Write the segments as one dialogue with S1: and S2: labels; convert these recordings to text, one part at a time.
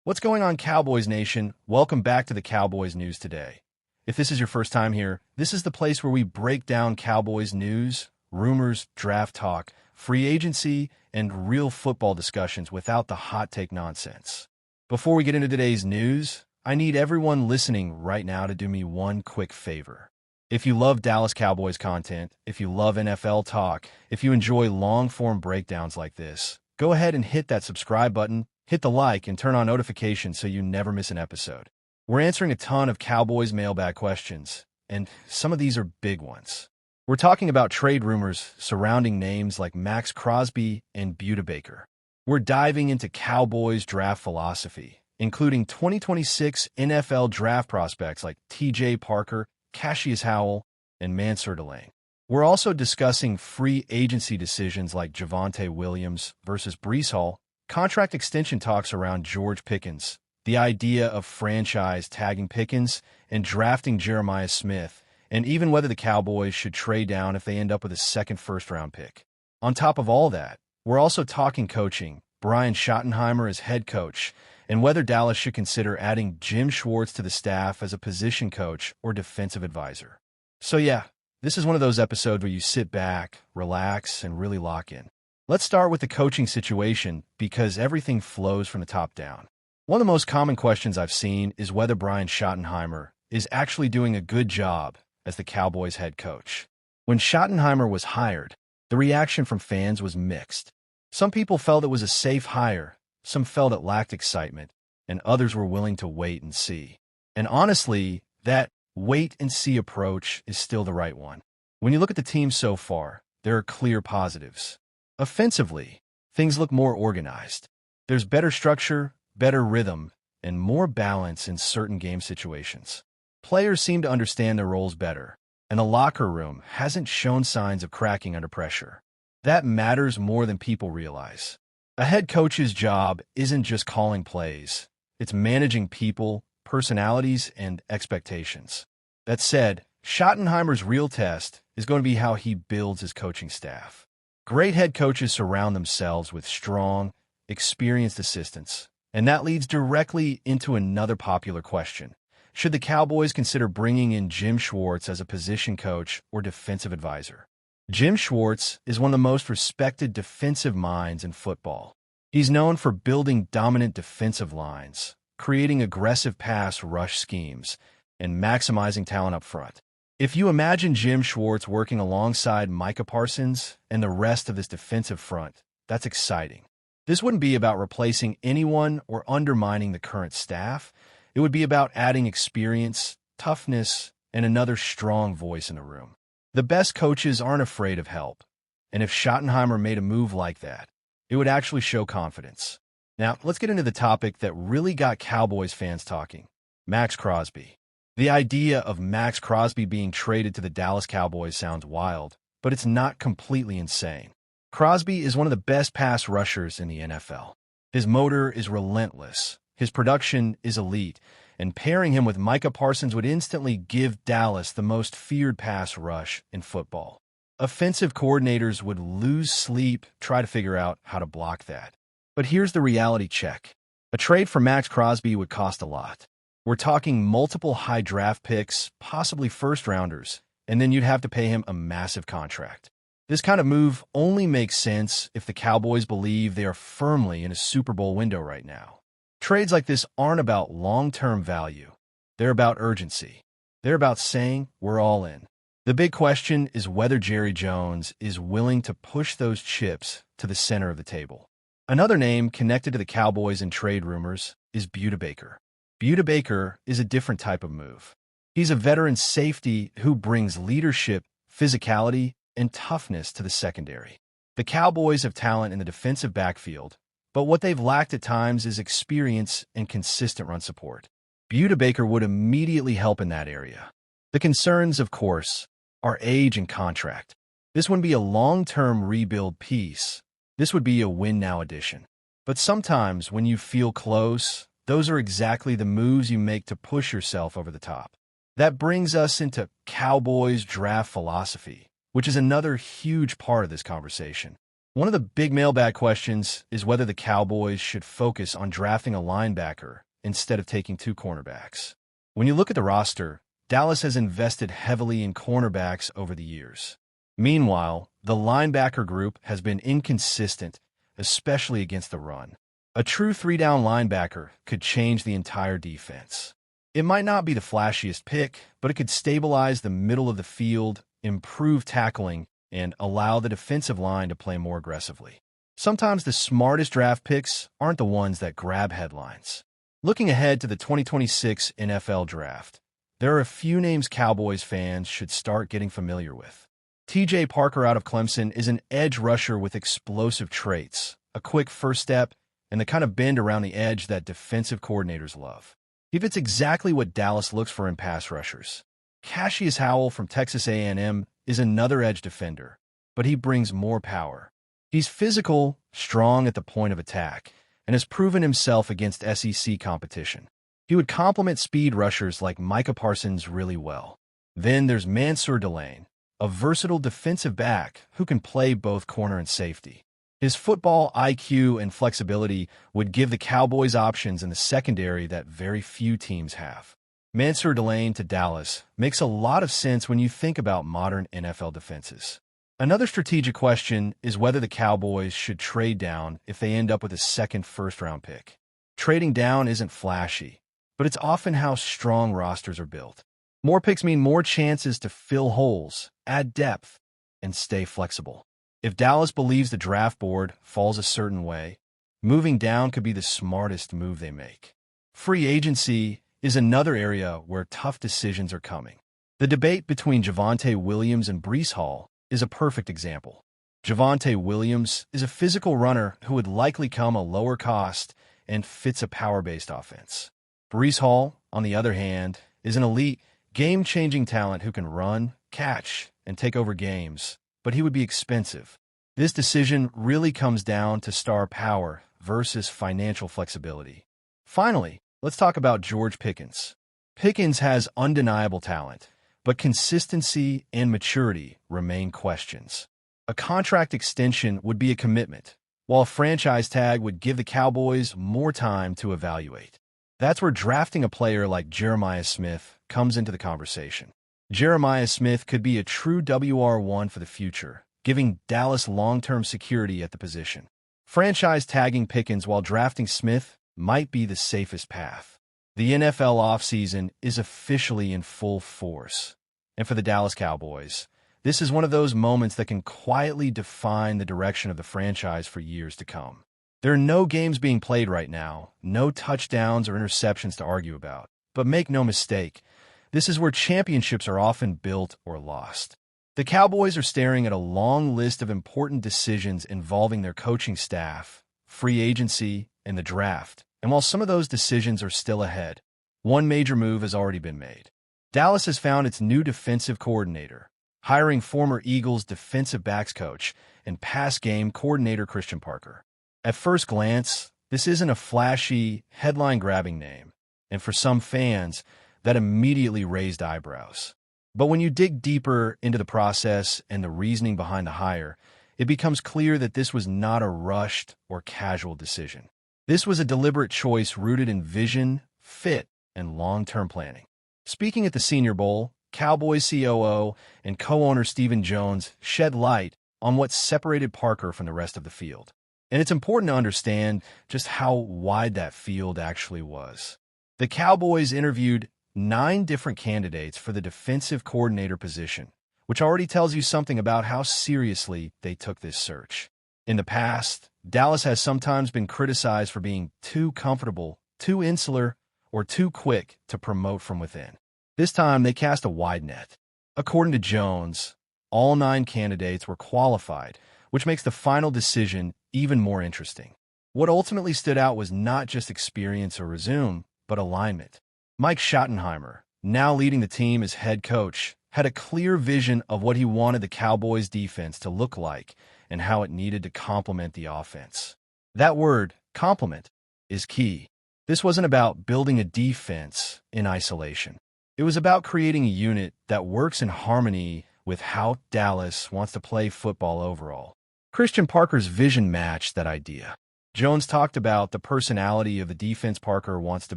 S1: What's going on, Cowboys Nation? Welcome back to the Cowboys News today. If this is your first time here, this is the place where we break down Cowboys news, rumors, draft talk, free agency, and real football discussions without the hot take nonsense. Before we get into today's news, I need everyone listening right now to do me one quick favor. If you love Dallas Cowboys content, if you love NFL talk, if you enjoy long-form breakdowns like this, go ahead and hit that subscribe button, hit the like, and turn on notifications so you never miss an episode. We're answering a ton of Cowboys mailbag questions, and some of these are big ones. We're talking about trade rumors surrounding names like Max Crosby and Buda Baker. We're diving into Cowboys draft philosophy, including 2026 NFL draft prospects like TJ Parker, Cassius Howell, and Mansour Delane. We're also discussing free agency decisions like Javonte Williams versus Breece Hall, contract extension talks around George Pickens, the idea of franchise tagging Pickens and drafting Jeremiah Smith, and even whether the Cowboys should trade down if they end up with a second first-round pick. On top of all that, we're also talking coaching, Brian Schottenheimer as head coach, and whether Dallas should consider adding Jim Schwartz to the staff as a position coach or defensive advisor. So yeah, this is one of those episodes where you sit back, relax, and really lock in. Let's start with the coaching situation because everything flows from the top down. One of the most common questions I've seen is whether Brian Schottenheimer is actually doing a good job as the Cowboys head coach. When Schottenheimer was hired, the reaction from fans was mixed. Some people felt it was a safe hire, some felt it lacked excitement, and others were willing to wait and see. And honestly, that wait-and-see approach is still the right one. When you look at the team so far, there are clear positives. Offensively, things look more organized. There's better structure, better rhythm, and more balance in certain game situations. Players seem to understand their roles better, and the locker room hasn't shown signs of cracking under pressure. That matters more than people realize. A head coach's job isn't just calling plays. It's managing people, personalities, and expectations. That said, Schottenheimer's real test is going to be how he builds his coaching staff. Great head coaches surround themselves with strong, experienced assistants, and that leads directly into another popular question. Should the Cowboys consider bringing in Jim Schwartz as a position coach or defensive advisor? Jim Schwartz is one of the most respected defensive minds in football. He's known for building dominant defensive lines, creating aggressive pass rush schemes, and maximizing talent up front. If you imagine Jim Schwartz working alongside Micah Parsons and the rest of this defensive front, that's exciting. This wouldn't be about replacing anyone or undermining the current staff. It would be about adding experience, toughness, and another strong voice in the room. The best coaches aren't afraid of help, and if Schottenheimer made a move like that, it would actually show confidence. Now, let's get into the topic that really got Cowboys fans talking, Max Crosby. The idea of Max Crosby being traded to the Dallas Cowboys sounds wild, but it's not completely insane. Crosby is one of the best pass rushers in the NFL. His motor is relentless, his production is elite, and pairing him with Micah Parsons would instantly give Dallas the most feared pass rush in football. Offensive coordinators would lose sleep trying to figure out how to block that. But here's the reality check. A trade for Max Crosby would cost a lot. We're talking multiple high draft picks, possibly first-rounders, and then you'd have to pay him a massive contract. This kind of move only makes sense if the Cowboys believe they are firmly in a Super Bowl window right now. Trades like this aren't about long-term value. They're about urgency. They're about saying, we're all in. The big question is whether Jerry Jones is willing to push those chips to the center of the table. Another name connected to the Cowboys in trade rumors is Buda Baker. Buda Baker is a different type of move. He's a veteran safety who brings leadership, physicality, and toughness to the secondary. The Cowboys have talent in the defensive backfield, but what they've lacked at times is experience and consistent run support. Buda Baker would immediately help in that area. The concerns, of course, are age and contract. This wouldn't be a long-term rebuild piece. This would be a win-now addition. But sometimes when you feel close, those are exactly the moves you make to push yourself over the top. That brings us into Cowboys draft philosophy, which is another huge part of this conversation. One of the big mailbag questions is whether the Cowboys should focus on drafting a linebacker instead of taking two cornerbacks. When you look at the roster, Dallas has invested heavily in cornerbacks over the years. Meanwhile, the linebacker group has been inconsistent, especially against the run. A true three-down linebacker could change the entire defense. It might not be the flashiest pick, but it could stabilize the middle of the field, improve tackling, and allow the defensive line to play more aggressively. Sometimes the smartest draft picks aren't the ones that grab headlines. Looking ahead to the 2026 NFL Draft, there are a few names Cowboys fans should start getting familiar with. T.J. Parker out of Clemson is an edge rusher with explosive traits, a quick first step, and the kind of bend around the edge that defensive coordinators love. He fits exactly what Dallas looks for in pass rushers. Cassius Howell from Texas A&M is another edge defender, but he brings more power. He's physical, strong at the point of attack, and has proven himself against SEC competition. He would complement speed rushers like Micah Parsons really well. Then there's Mansour Delane, a versatile defensive back who can play both corner and safety. His football IQ and flexibility would give the Cowboys options in the secondary that very few teams have. Mansour Delane to Dallas makes a lot of sense when you think about modern NFL defenses. Another strategic question is whether the Cowboys should trade down if they end up with a second first-round pick. Trading down isn't flashy, but it's often how strong rosters are built. More picks mean more chances to fill holes, add depth, and stay flexible. If Dallas believes the draft board falls a certain way, moving down could be the smartest move they make. Free agency is another area where tough decisions are coming. The debate between Javonte Williams and Breece Hall is a perfect example. Javonte Williams is a physical runner who would likely come a lower cost and fits a power-based offense. Breece Hall, on the other hand, is an elite, game-changing talent who can run, catch, and take over games, but he would be expensive. This decision really comes down to star power versus financial flexibility. Finally, let's talk about George Pickens. Pickens has undeniable talent, but consistency and maturity remain questions. A contract extension would be a commitment, while a franchise tag would give the Cowboys more time to evaluate. That's where drafting a player like Jeremiah Smith comes into the conversation. Jeremiah Smith could be a true WR1 for the future, giving Dallas long-term security at the position. Franchise tagging Pickens while drafting Smith might be the safest path. The NFL offseason is officially in full force. And for the Dallas Cowboys, this is one of those moments that can quietly define the direction of the franchise for years to come. There are no games being played right now, no touchdowns or interceptions to argue about. But make no mistake, this is where championships are often built or lost. The Cowboys are staring at a long list of important decisions involving their coaching staff, free agency, and the draft. And while some of those decisions are still ahead, one major move has already been made. Dallas has found its new defensive coordinator, hiring former Eagles defensive backs coach and pass game coordinator Christian Parker. At first glance, this isn't a flashy, headline-grabbing name, and for some fans, that immediately raised eyebrows. But when you dig deeper into the process and the reasoning behind the hire, it becomes clear that this was not a rushed or casual decision. This was a deliberate choice rooted in vision, fit, and long-term planning. Speaking at the Senior Bowl, Cowboys COO and co-owner Stephen Jones shed light on what separated Parker from the rest of the field. And it's important to understand just how wide that field actually was. The Cowboys interviewed 9 different candidates for the defensive coordinator position, which already tells you something about how seriously they took this search. In the past, Dallas has sometimes been criticized for being too comfortable, too insular, or too quick to promote from within. This time, they cast a wide net. According to Jones, all 9 candidates were qualified, which makes the final decision even more interesting. What ultimately stood out was not just experience or resume, but alignment. Mike Schottenheimer, now leading the team as head coach, had a clear vision of what he wanted the Cowboys' defense to look like and how it needed to complement the offense. That word, complement, is key. This wasn't about building a defense in isolation. It was about creating a unit that works in harmony with how Dallas wants to play football overall. Christian Parker's vision matched that idea. Jones talked about the personality of the defense Parker wants to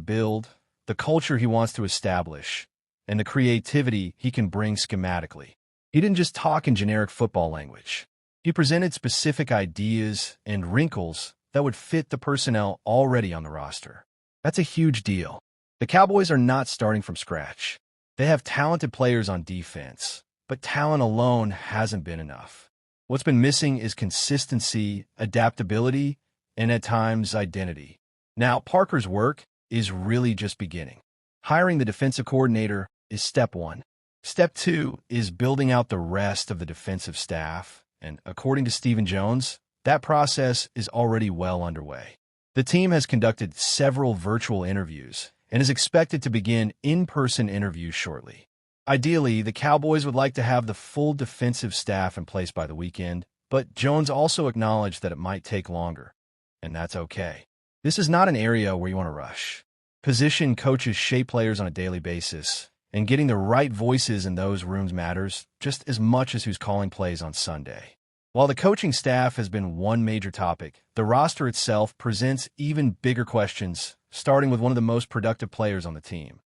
S1: build, the culture he wants to establish, and the creativity he can bring schematically. He didn't just talk in generic football language. He presented specific ideas and wrinkles that would fit the personnel already on the roster. That's a huge deal. The Cowboys are not starting from scratch. They have talented players on defense, but talent alone hasn't been enough. What's been missing is consistency, adaptability, and at times identity. Now, Parker's work is really just beginning. Hiring the defensive coordinator is step one. Step two is building out the rest of the defensive staff, and according to Stephen Jones, that process is already well underway. The team has conducted several virtual interviews and is expected to begin in-person interviews shortly. Ideally, the Cowboys would like to have the full defensive staff in place by the weekend, but Jones also acknowledged that it might take longer, and that's okay. This is not an area where you want to rush. Position coaches shape players on a daily basis, and getting the right voices in those rooms matters just as much as who's calling plays on Sunday. While the coaching staff has been one major topic, the roster itself presents even bigger questions, starting with one of the most productive players on the team,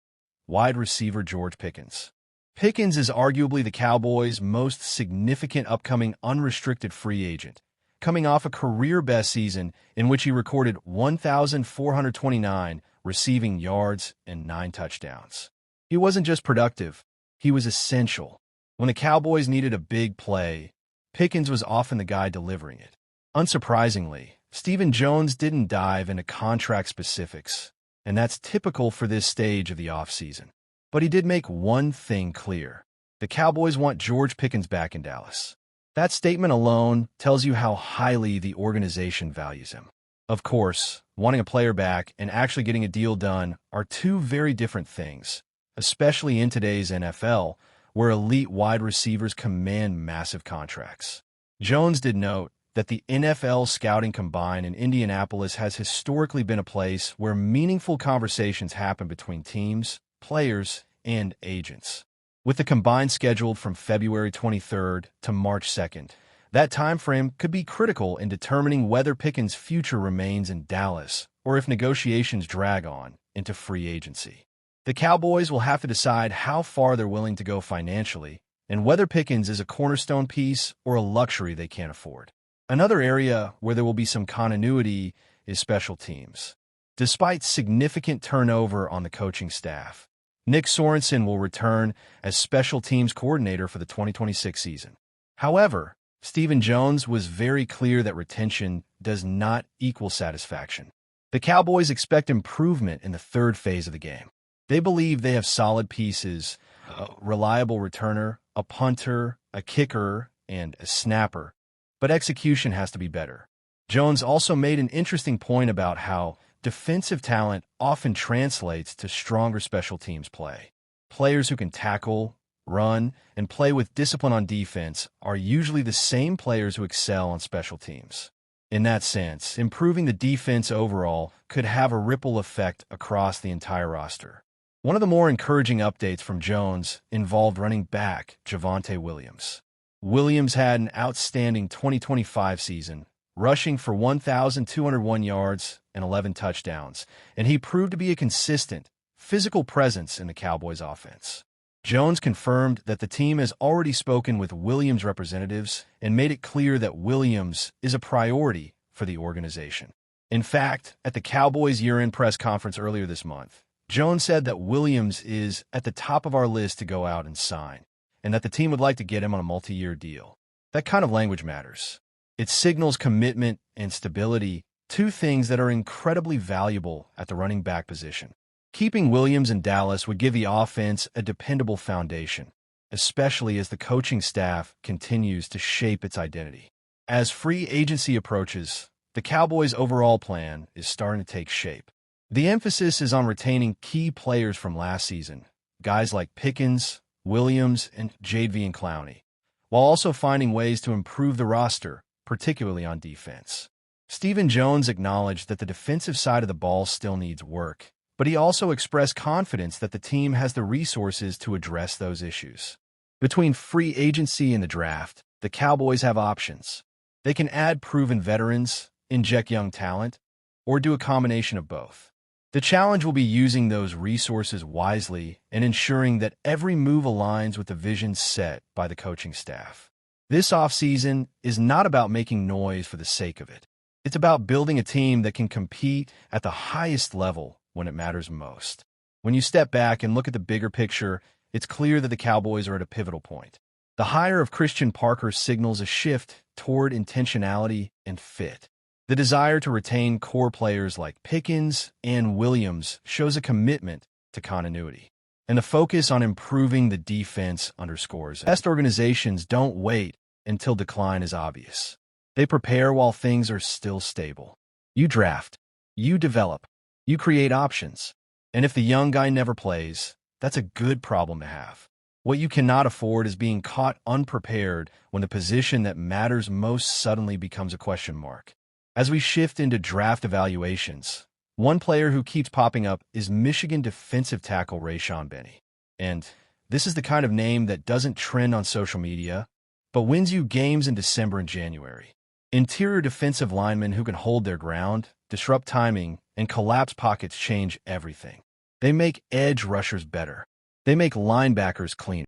S1: wide receiver George Pickens. Pickens is arguably the Cowboys' most significant upcoming unrestricted free agent, coming off a career-best season in which he recorded 1,429 receiving yards and 9 touchdowns. He wasn't just productive, he was essential. When the Cowboys needed a big play, Pickens was often the guy delivering it. Unsurprisingly, Stephen Jones didn't dive into contract specifics, and that's typical for this stage of the offseason. But he did make one thing clear. The Cowboys want George Pickens back in Dallas. That statement alone tells you how highly the organization values him. Of course, wanting a player back and actually getting a deal done are two very different things, especially in today's NFL, where elite wide receivers command massive contracts. Jones did note that the NFL Scouting Combine in Indianapolis has historically been a place where meaningful conversations happen between teams, players, and agents. With the combine scheduled from February 23rd to March 2nd, that time frame could be critical in determining whether Pickens' future remains in Dallas or if negotiations drag on into free agency. The Cowboys will have to decide how far they're willing to go financially and whether Pickens is a cornerstone piece or a luxury they can't afford. Another area where there will be some continuity is special teams. Despite significant turnover on the coaching staff, Nick Sorensen will return as special teams coordinator for the 2026 season. However, Stephen Jones was very clear that retention does not equal satisfaction. The Cowboys expect improvement in the third phase of the game. They believe they have solid pieces, a reliable returner, a punter, a kicker, and a snapper, but execution has to be better. Jones also made an interesting point about how defensive talent often translates to stronger special teams play. Players who can tackle, run, and play with discipline on defense are usually the same players who excel on special teams. In that sense, improving the defense overall could have a ripple effect across the entire roster. One of the more encouraging updates from Jones involved running back Javonte Williams. Williams had an outstanding 2025 season, rushing for 1,201 yards and 11 touchdowns, and he proved to be a consistent, physical presence in the Cowboys' offense. Jones confirmed that the team has already spoken with Williams' representatives and made it clear that Williams is a priority for the organization. In fact, at the Cowboys' year-end press conference earlier this month, Jones said that Williams is at the top of our list to go out and sign, and that the team would like to get him on a multi-year deal. That kind of language matters. It signals commitment and stability, two things that are incredibly valuable at the running back position. Keeping Williams in Dallas would give the offense a dependable foundation, especially as the coaching staff continues to shape its identity. As free agency approaches, the Cowboys' overall plan is starting to take shape. The emphasis is on retaining key players from last season, guys like Pickens, Williams, and Jadeveon Clowney, while also finding ways to improve the roster, particularly on defense. Stephen Jones acknowledged that the defensive side of the ball still needs work, but he also expressed confidence that the team has the resources to address those issues. Between free agency and the draft, the Cowboys have options. They can add proven veterans, inject young talent, or do a combination of both. The challenge will be using those resources wisely and ensuring that every move aligns with the vision set by the coaching staff. This offseason is not about making noise for the sake of it. It's about building a team that can compete at the highest level when it matters most. When you step back and look at the bigger picture, it's clear that the Cowboys are at a pivotal point. The hire of Christian Parker signals a shift toward intentionality and fit. The desire to retain core players like Pickens and Williams shows a commitment to continuity. And the focus on improving the defense underscores it. Best organizations don't wait until decline is obvious. They prepare while things are still stable. You draft, you develop, you create options. And if the young guy never plays, that's a good problem to have. What you cannot afford is being caught unprepared when the position that matters most suddenly becomes a question mark. As we shift into draft evaluations, one player who keeps popping up is Michigan defensive tackle Rayshon Benny. And this is the kind of name that doesn't trend on social media, but wins you games in December and January. Interior defensive linemen who can hold their ground, disrupt timing, and collapse pockets change everything. They make edge rushers better. They make linebackers cleaner.